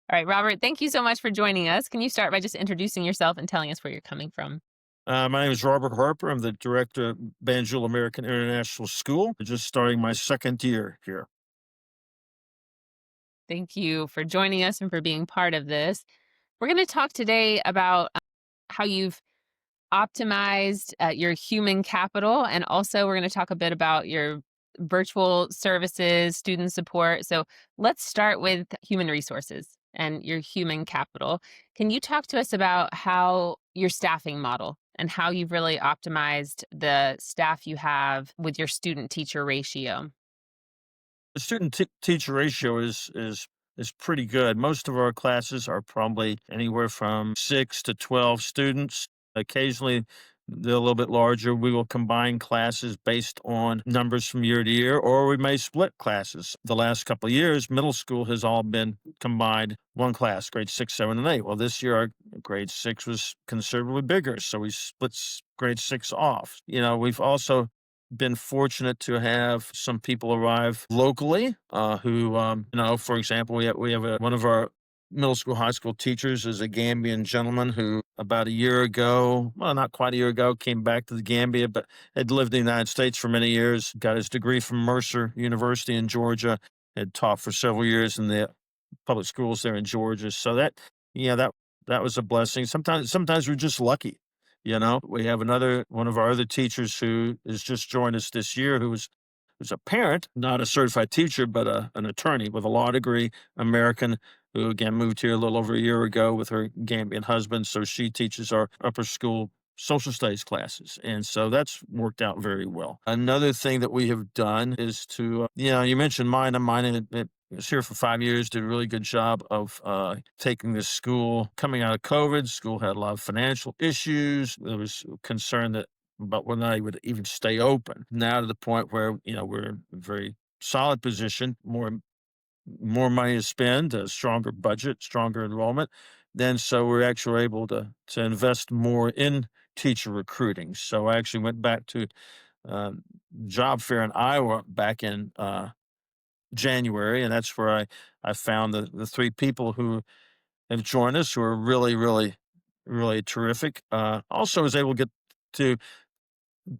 All right, Robert, thank you so much for joining us. Can you start by just introducing yourself and telling us where you're coming from? My name is Robert Harper. I'm the director of Banjul American International School. Just starting my second year here. Thank you for joining us and for being part of this. We're going to talk today about how you've optimized your human capital. And also, we're going to talk a bit about your virtual services, student support. So, let's start with human resources and your human capital. Can you talk to us about how your staffing model and how you've really optimized the staff you have with your student teacher ratio? The student teacher ratio is pretty good. Most of our classes are probably anywhere from 6 to 12 students. Occasionally, they're a little bit larger. We will combine classes based on numbers from year to year, or we may split classes. The last couple of years, middle school has all been combined one class, grade 6, 7, and 8. Well, this year, our grade 6 was considerably bigger, so we split grade 6 off. We've also been fortunate to have some people arrive locally who, for example, we have one of our middle school, high school teachers is a Gambian gentleman who about a year ago, well, not quite a year ago, came back to the Gambia, but had lived in the United States for many years, got his degree from Mercer University in Georgia, had taught for several years in the public schools there in Georgia. So that was a blessing. Sometimes we're just lucky. We have another one of our other teachers who has just joined us this year who's a parent, not a certified teacher, but an attorney with a law degree, American, who again moved here a little over a year ago with her Gambian husband. So she teaches our upper school social studies classes. And so that's worked out very well. Another thing that we have done is you mentioned mine. And mine it was here for 5 years, did a really good job of taking this school. Coming out of COVID, school had a lot of financial issues. There was concern that about whether or not it would even stay open. Now to the point where, we're in a very solid position, more money to spend, a stronger budget, stronger enrollment. Then so we're actually able to invest more in teacher recruiting. So I actually went back to uh, job fair in Iowa back in January, and that's where I found the three people who have joined us who are really, really, really terrific. Also was able to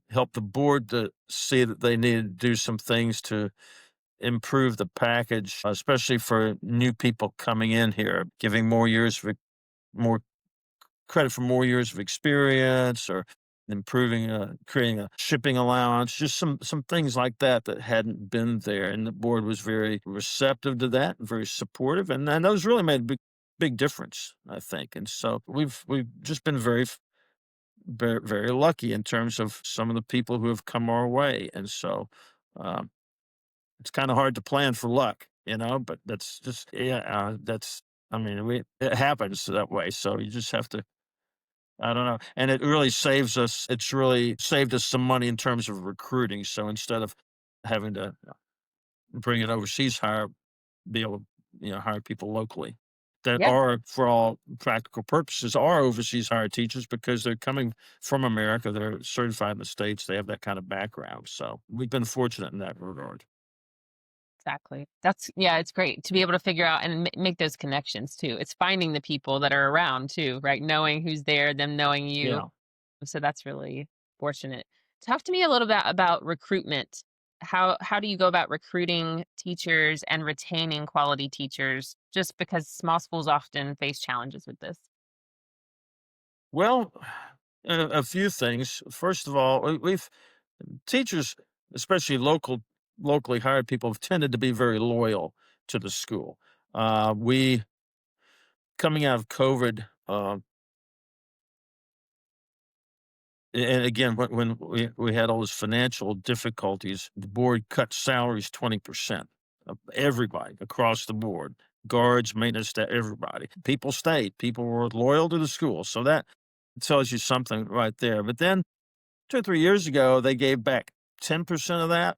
help the board to see that they needed to do some things to improve the package, especially for new people coming in here, giving more credit for more years of experience, or improving, creating a shipping allowance, just some things like that that hadn't been there. And the board was very receptive to that, very supportive, and those really made a big difference, I think. And so we've just been very, very lucky in terms of some of the people who have come our way. And so um, it's kind of hard to plan for luck, but that's just, yeah, I mean, it happens that way. So you just have to, I don't know. And it's really saved us some money in terms of recruiting. So instead of having to bring an overseas hire, be able to, hire people locally that Yeah. are, for all practical purposes, are overseas hired teachers because they're coming from America. They're certified in the States. They have that kind of background. So we've been fortunate in that regard. Exactly. Yeah, it's great to be able to figure out and make those connections too. It's finding the people that are around too, right? Knowing who's there, them knowing you. Yeah. So that's really fortunate. Talk to me a little bit about recruitment. How do you go about recruiting teachers and retaining quality teachers? Just because small schools often face challenges with this. Well, a few things. First of all, we've teachers, especially locally hired people, have tended to be very loyal to the school. We coming out of COVID, and again, when we had all those financial difficulties, the board cut salaries 20% of everybody across the board, guards, maintenance staff, everybody. People stayed. People were loyal to the school, so that tells you something right there. But then 2 or 3 years ago, they gave back 10% of that.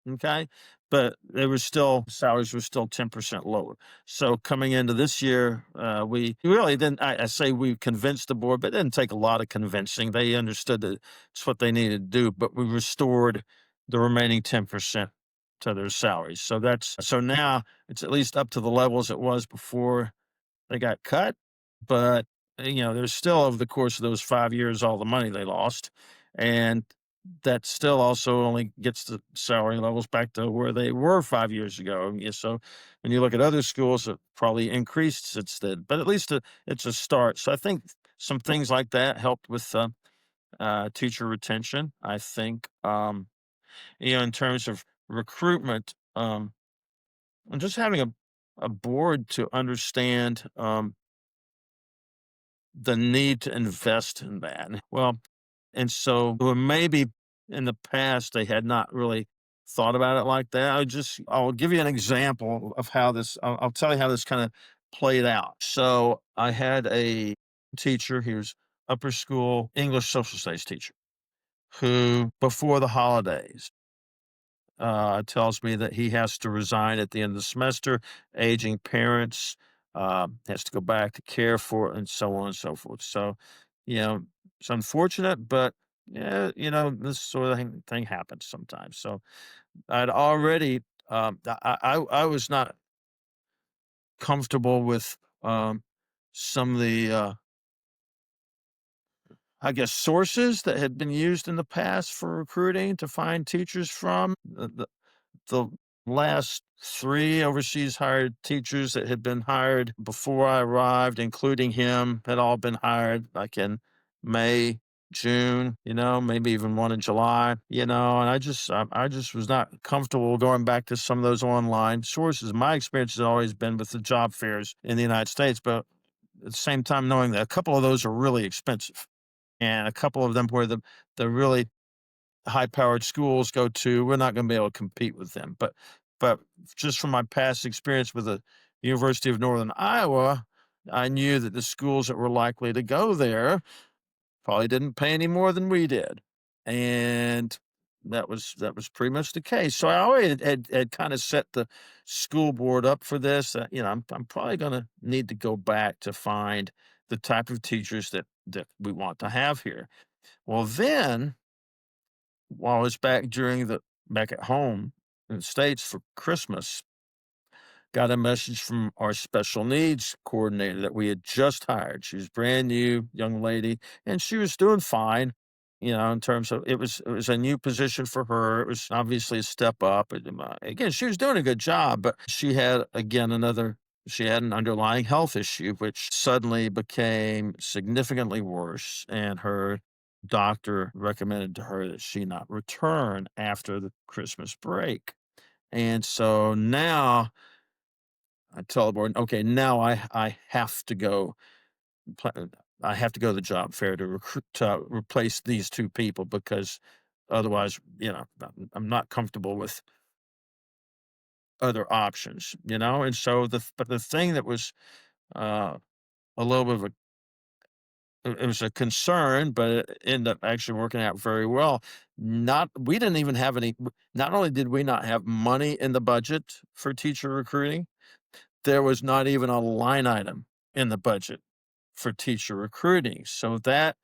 Okay. But they were still, salaries were still 10% lower. So coming into this year, we really didn't, I say we convinced the board, but it didn't take a lot of convincing. They understood that it's what they needed to do, but we restored the remaining 10% to their salaries. So now it's at least up to the levels it was before they got cut, but, there's still over the course of those 5 years, all the money they lost, and that still also only gets the salary levels back to where they were 5 years ago. Yeah, so when you look at other schools, it probably increased since then, but at least it's a start. So I think some things like that helped with, teacher retention. I think, in terms of recruitment, and just having a board to understand, the need to invest in that. Well, and so well, maybe in the past they had not really thought about it like that. I'll give you an example of how this. I'll tell you how this kind of played out. So I had a teacher. He was upper school English social studies teacher who, before the holidays, tells me that he has to resign at the end of the semester. Aging parents, has to go back to care for, and so on and so forth. So, it's unfortunate, but yeah, this sort of thing happens sometimes. So I'd already, I was not comfortable with, some of the, I guess, sources that had been used in the past for recruiting to find teachers from. The last 3 overseas hired teachers that had been hired before I arrived, including him, had all been hired, like, in May, June, maybe even one in July, and I just was not comfortable going back to some of those online sources. My experience has always been with the job fairs in the United States, but at the same time, knowing that a couple of those are really expensive, and a couple of them where the really high-powered schools go to, we're not gonna be able to compete with them. But just from my past experience with the University of Northern Iowa, I knew that the schools that were likely to go there probably didn't pay any more than we did, and that was pretty much the case. So I already had kinda set the school board up for this, I'm probably gonna need to go back to find the type of teachers that we want to have here. Well, then while I was back at home in the States for Christmas, got a message from our special needs coordinator that we had just hired. She was brand new, young lady, and she was doing fine, in terms of it was a new position for her. It was obviously a step up. Again, she was doing a good job, but she had an underlying health issue, which suddenly became significantly worse, and her doctor recommended to her that she not return after the Christmas break. And so now I tell the board, okay, now I have to go. I have to go to the job fair to recruit to replace these 2 people because otherwise, I'm not comfortable with other options, And so the thing that was, uh, a little bit of it was a concern, but it ended up actually working out very well. Not we didn't even have any. Not only did we not have money in the budget for teacher recruiting, there was not even a line item in the budget for teacher recruiting. So that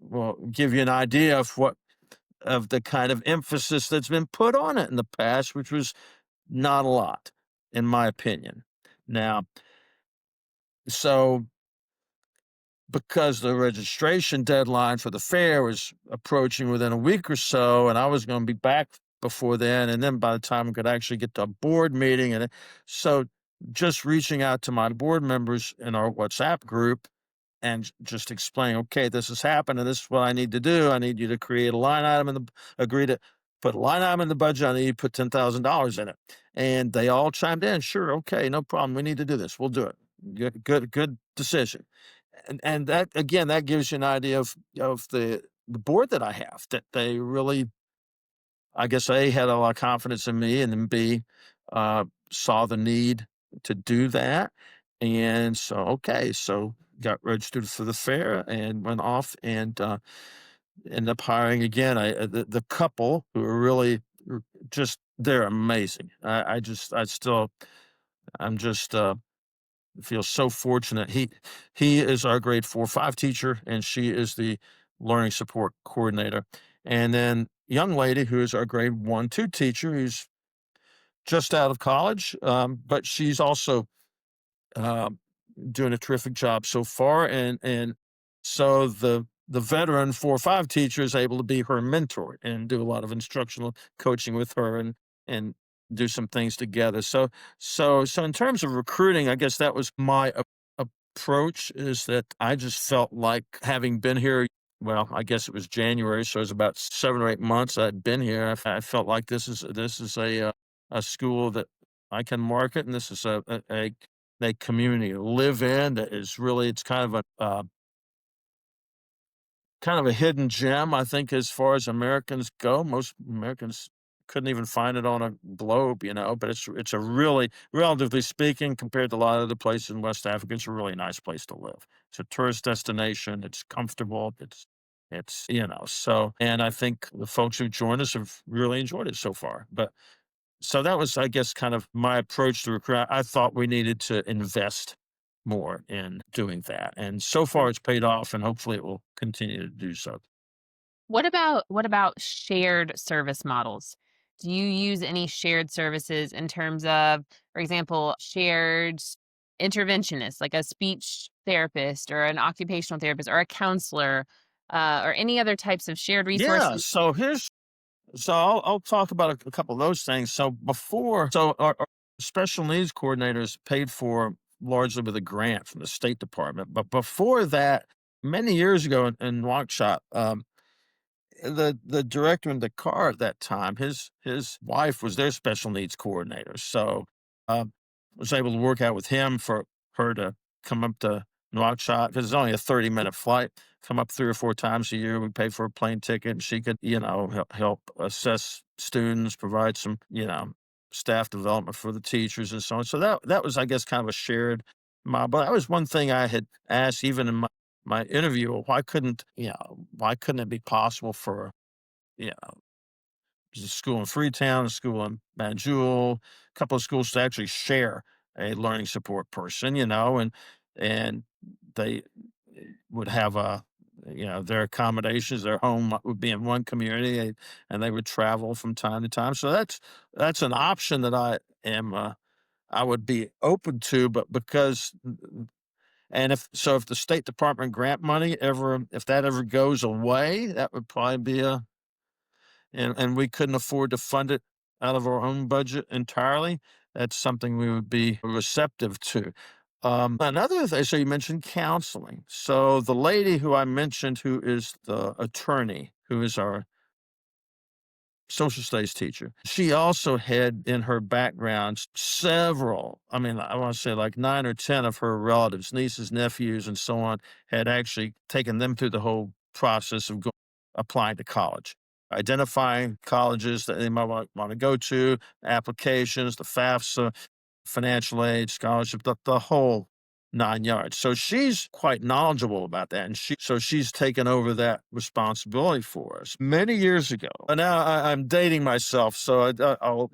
will give you an idea of the kind of emphasis that's been put on it in the past, which was not a lot, in my opinion. Now, so because the registration deadline for the fair was approaching within a week or so, and I was going to be back before then, and then by the time I could actually get to a board meeting, and so just reaching out to my board members in our WhatsApp group and just explain, okay, this has happened, and this is what I need to do. I need you to create a line item agree to put a line item in the budget. I need you to put $10,000 in it, and they all chimed in. Sure, okay, no problem. We need to do this. We'll do it. Good decision. And that again, that gives you an idea of the board that I have, that they really, I guess, A, had a lot of confidence in me, and then B, saw the need to do that. And so, okay, so got registered for the fair and went off and ended up hiring again. The couple who are really just they're amazing. I'm just feels so fortunate. He is our grade 4-5 teacher, and she is the learning support coordinator. And then young lady who is our grade 1-2 teacher, who's just out of college, but she's also doing a terrific job so far, and so the veteran 4 or 5 teacher is able to be her mentor and do a lot of instructional coaching with her and do some things together. So in terms of recruiting, I guess that was my approach, is that I just felt like, having been here, well, I guess it was January, so it was about 7 or 8 months I'd been here. I felt like this is a school that I can market, and this is a community to live in that is really, it's kind of a hidden gem, I think, as far as Americans go. Most Americans couldn't even find it on a globe, but it's a really, relatively speaking, compared to a lot of the places in West Africa, it's a really nice place to live. It's a tourist destination. It's comfortable. So, and I think the folks who joined us have really enjoyed it so far. But so that was, I guess, kind of my approach to recruit. I thought we needed to invest more in doing that, and so far it's paid off, and hopefully it will continue to do so. What about shared service models? Do you use any shared services in terms of, for example, shared interventionists, like a speech therapist or an occupational therapist or a counselor, or any other types of shared Yeah, resources? so I'll talk about a couple of those things. Our special needs coordinators paid for largely with a grant from the State Department, but before that, many years ago in Waukesha, the director in the car at that time, his wife was their special needs coordinator. So was able to work out with him for her to come up to Nouakchott, because it's only a 30-minute flight. Come up 3 or 4 times a year. We paid for a plane ticket, and she could, help assess students, provide some, staff development for the teachers and so on. So that was, I guess, kind of a shared model. But that was one thing I had asked even in my interview. Well, why couldn't it be possible for, you know, there's a school in Freetown, a school in Banjul, a couple of schools to actually share a learning support person, and they would have their accommodations, their home would be in one community, and they would travel from time to time. So that's an option that I would be open to, but if the State Department grant money if that ever goes away, that would probably be and we couldn't afford to fund it out of our own budget entirely, that's something we would be receptive to. Another thing, so you mentioned counseling. So the lady who I mentioned, who is the attorney, who is our social studies teacher. She also had in her background several, I mean, I want to say like 9 or 10 of her relatives, nieces, nephews, and so on, had actually taken them through the whole process of applying to college, identifying colleges that they might want to go to, applications, the FAFSA, financial aid, scholarship, the whole 9 yards. So she's quite knowledgeable about that, and she's taken over that responsibility for us many years ago. And now I'm dating myself, so I'll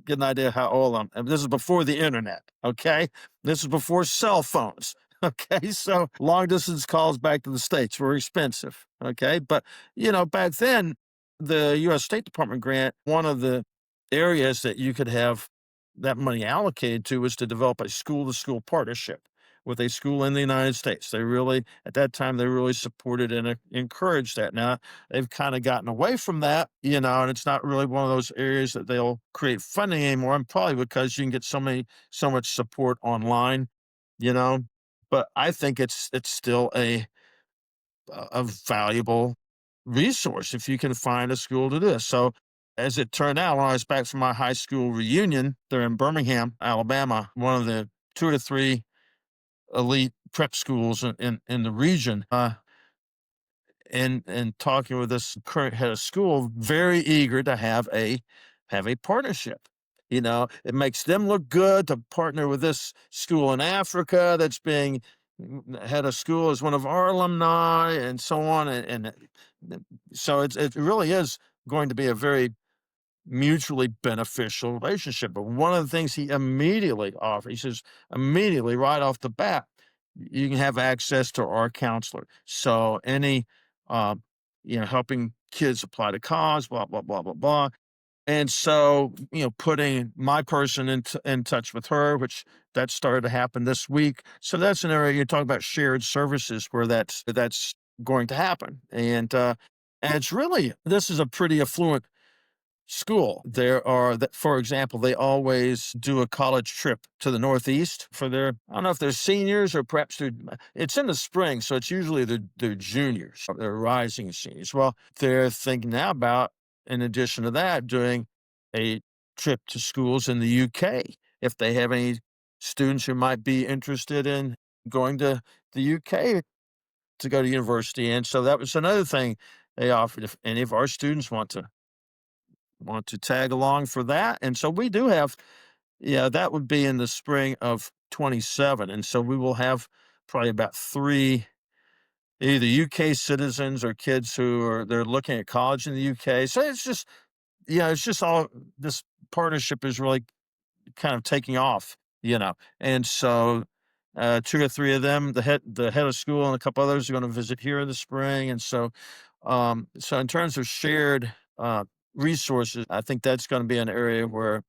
get an idea how old I am. And this is before the internet, okay? This is before cell phones. Okay, so long distance calls back to the States were expensive. Okay, but back then, the U.S. State Department grant, one of the areas that you could have that money allocated to was to develop a school to school partnership with a school in the United States. They really, at that time, they really supported and encouraged that. Now, they've kind of gotten away from that, and it's not really one of those areas that they'll create funding anymore. And probably because you can get so much support online, you know. But I think it's still a valuable resource if you can find a school to do this. So, as it turned out, when I was back from my high school reunion there in Birmingham, Alabama, one of the 2 to 3 elite prep schools in the region, and talking with this current head of school, very eager to have a partnership. It makes them look good to partner with this school in Africa that's being head of school as one of our alumni, and so on. So it really is going to be a very mutually beneficial relationship. But one of the things he immediately offered, he says, immediately right off the bat, you can have access to our counselor. So any, uh, helping kids apply to college, blah, blah, blah, blah, blah. And so, putting my person in touch with her, which that started to happen this week. So that's an area you're talking about shared services where that's going to happen. And it's really this is a pretty affluent school. There are, for example, they always do a college trip to the Northeast for their, I don't know if they're seniors or perhaps it's in the spring. So it's usually their juniors, or they're rising seniors. Well, they're thinking now about, in addition to that, doing a trip to schools in the UK. If they have any students who might be interested in going to the UK to go to university. And so that was another thing they offered. If any of our students want to tag along for that. And so we do have, yeah, that would be in the spring of 27. And so we will have probably about three either UK citizens or kids who are they're looking at college in the UK. So it's just, it's just all this partnership is really kind of taking off, And so two or three of them, the head of school and a couple others are going to visit here in the spring. And so in terms of shared resources, I think that's going to be an area where,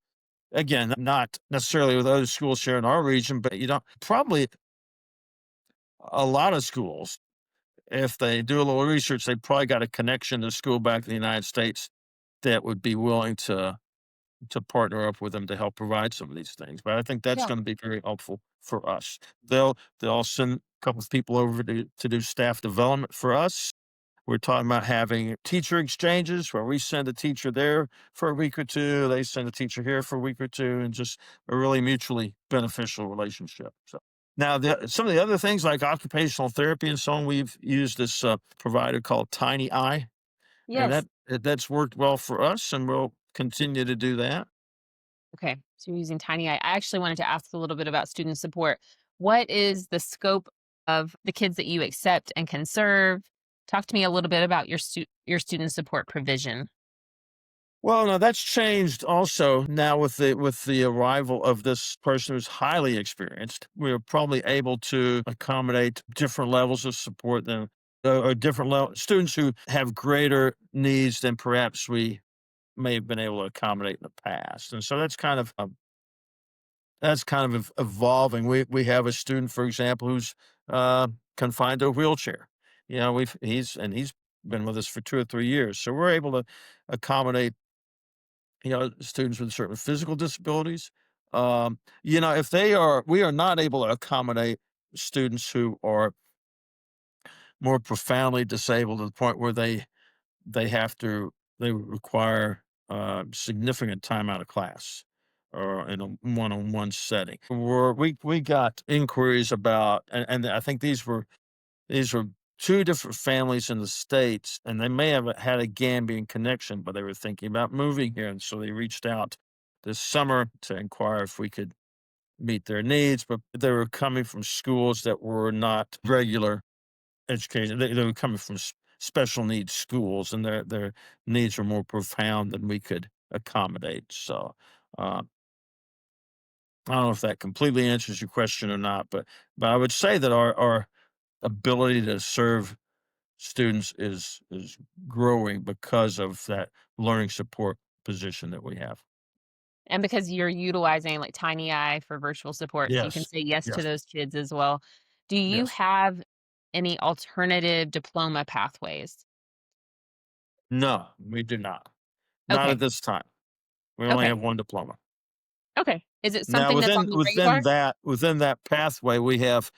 again, not necessarily with other schools sharing our region, but probably a lot of schools, if they do a little research, they probably got a connection to school back in the United States that would be willing to partner up with them to help provide some of these things. But I think that's Yeah. going to be very helpful for us. They'll send a couple of people over to do staff development for us. We're talking about having teacher exchanges where we send a teacher there for a week or two, they send a teacher here for a week or two, and just a really mutually beneficial relationship. So now, some of the other things like occupational therapy and so on, we've used this provider called Tiny Eye, and Yes. that's worked well for us, and we'll continue to do that. Okay. So you're using Tiny Eye. I actually wanted to ask a little bit about student support. What is the scope of the kids that you accept and can serve? Talk to me a little bit about your student support provision. Well, no, that's changed also now with the arrival of this person who's highly experienced. We're probably able to accommodate different levels of support than or different level students who have greater needs than perhaps we may have been able to accommodate in the past. And so that's kind of evolving. We have a student, for example, who's confined to a wheelchair. He's been with us for 2 or 3 years, so we're able to accommodate students with certain physical disabilities. If we are not able to accommodate students who are more profoundly disabled to the point where they require significant time out of class or in a one-on-one setting. We got inquiries about, and I think these were two different families in the States, and they may have had a Gambian connection, but they were thinking about moving here, and so they reached out this summer to inquire if we could meet their needs, but they were coming from schools that were not regular education. They were coming from special needs schools, and their needs were more profound than we could accommodate, so, uh, I don't know if that completely answers your question or not, but I would say that our ability to serve students is growing because of that learning support position that we have. And because you're utilizing like Tiny Eye for virtual support, so you can Yes. say yes to Yes. those kids as well. Do you Yes. have any alternative diploma pathways? No, we do not. Not at Okay. this time. We only Okay. have one diploma. Okay. Is it Now something that's on within the within radar? that within that pathway, they have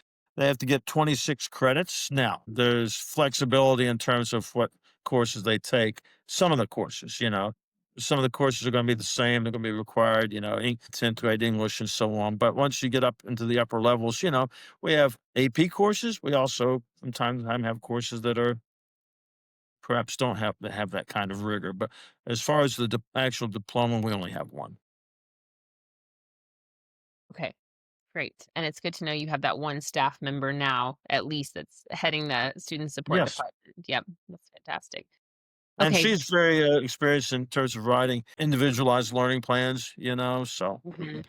to get 26 credits. Now, there's flexibility in terms of what courses they take. Some of the courses, some of the courses are going to be the same. They're going to be required, 10th grade English and so on. But once you get up into the upper levels, we have AP courses. We also from time to time have courses that are perhaps don't have that kind of rigor. But as far as the actual diploma, we only have one. Okay. Great. And it's good to know you have that one staff member now, at least that's heading the student support Yes. department. Yep. That's fantastic. And Okay. she's very, experienced in terms of writing individualized learning plans, so Mhm.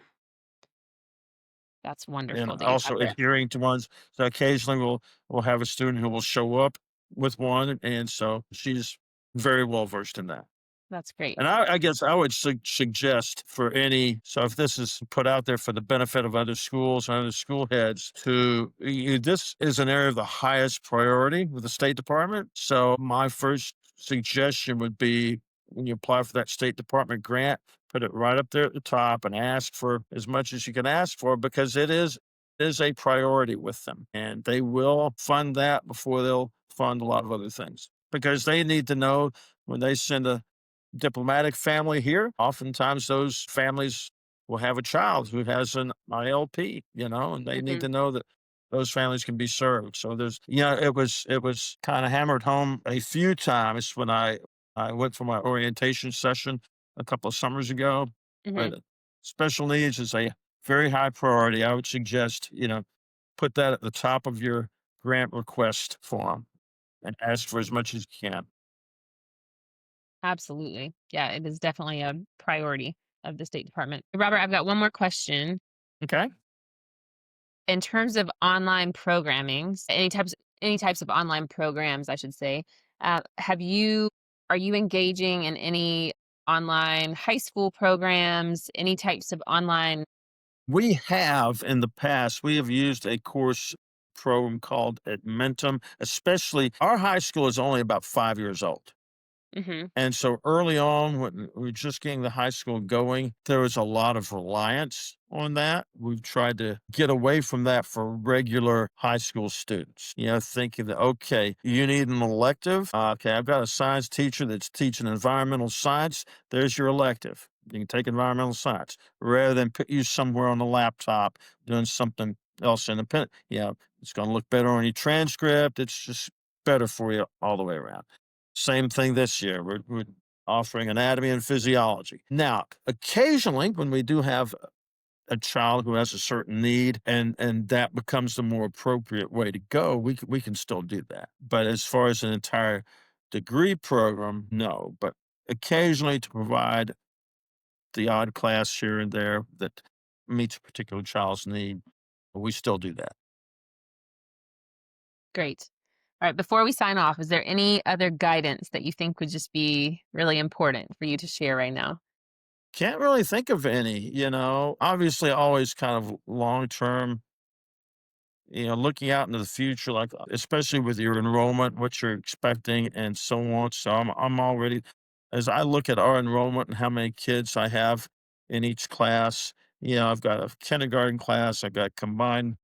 That's and wonderful that you have also that. adhering to ones. So occasionally we'll have a student who will show up with one, and so she's very well versed in that. That's great. And I guess I would suggest for any, so if this is put out there for the benefit of other schools and other school heads, this is an area of the highest priority with the State Department. So my first suggestion would be when you apply for that State Department grant, put it right up there at the top and ask for as much as you can ask for, because it is a priority with them, and they will fund that before they'll fund a lot of other things, because they need to know when they send a diplomatic family here, oftentimes those families will have a child who has an ILP, and they need Hmm. to know that those families can be served. So it was kind of hammered home a few times when I went for my orientation session a couple of summers ago. Hmm. But special needs is a very high priority. I would suggest, put that at the top of your grant request form and ask for as much as you can. Absolutely. Yeah, it is definitely a priority of the State Department. Robert, I've got one more question. Okay. In terms of online programming, any types of online programs, I should say, have you are you engaging in any online high school programs, any types of online. We have in the past, we have used a course program called Admentum, especially our high school is only about 5 years old. Mhm, And so early on, when we were just getting the high school going, there was a lot of reliance on that. We've tried to get away from that for regular high school students, thinking that, okay, you need an elective. Okay, I've got a science teacher that's teaching environmental science. There's your elective. You can take environmental science rather than put you somewhere on the laptop doing something else independent. It's going to look better on your transcript. It's just better for you all the way around. Same thing this year. We're offering anatomy and physiology. Now, occasionally, when we do have a child who has a certain need and that becomes the more appropriate way to go, we can still do that. But as far as an entire degree program, no. But occasionally to provide the odd class here and there that meets a particular child's need, we still do that. great. Alright, before we sign off, is there any other guidance that you think would just be really important for you to share right now? Can't really think of any, obviously always kind of long term, looking out into the future, like especially with your enrollment, what you're expecting, and so on. So I'm already, as I look at our enrollment and how many kids I have in each class. I've got a kindergarten class, I've got combined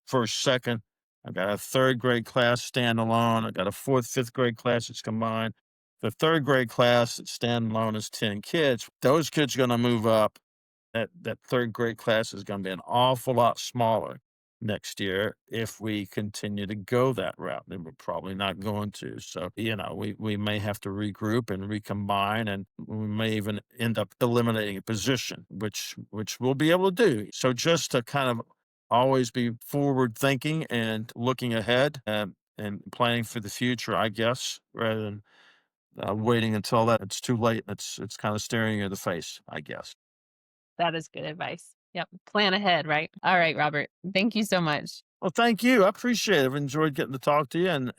first, second, I've got a third grade class standalone, I've got a fourth, fifth grade class that's combined. The third grade class that's standalone is 10 kids. Those kids are going to move up. That third grade class is gonna be an awful lot smaller next year if we continue to go that route, and we're probably not going to. So, we may have to regroup and recombine, and we may even end up eliminating a position, which we'll be able to do. So just to kind of always be forward thinking and looking ahead, and planning for the future, I guess, rather than, waiting until that it's too late, it's kinda staring you in the face, I guess. That is good advice. Yep, plan ahead, right? Alright, Robert, thank you so much. Well, thank you. I appreciate it. I've enjoyed getting to talk to you, and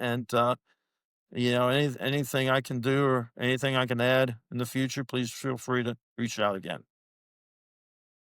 anything I can do or anything I can add in the future, please feel free to reach out again.